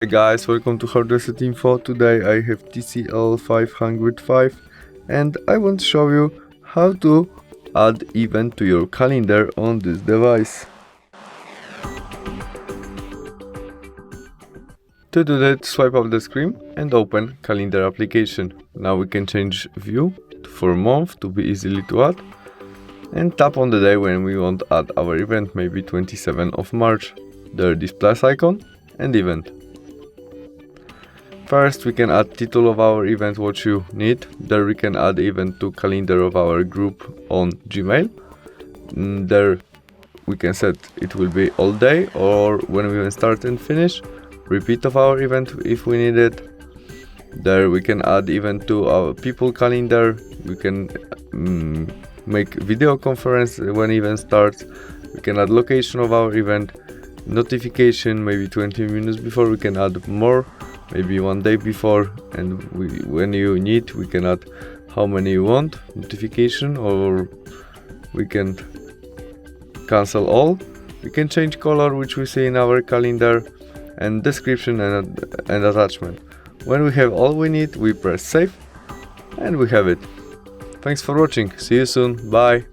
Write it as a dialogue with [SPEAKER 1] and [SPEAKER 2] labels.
[SPEAKER 1] Hey guys, welcome to HardReset.Info. Today I have TCL 505 and I want to show you how to add event to your calendar on this device. To do that, swipe up the screen and open calendar application. Now we can change view for month to be easily to add and tap on the day when we want to add our event, maybe 27th of March. There is plus icon and event. First, we can add title of our event what you need. There we can add event to calendar of our group on Gmail. There we can set it will be all day or when we will start and finish. Repeat of our event if we need it. There we can add event to our people calendar. We can make video conference when event starts. We can add location of our event, notification maybe 20 minutes before. We can add more, maybe one day before, and when you need we can add how many you want notification, or we can cancel all. We can change color which we see in our calendar, and description and attachment. When we have all we need, we press save and we have it. Thanks for watching, see you soon, bye.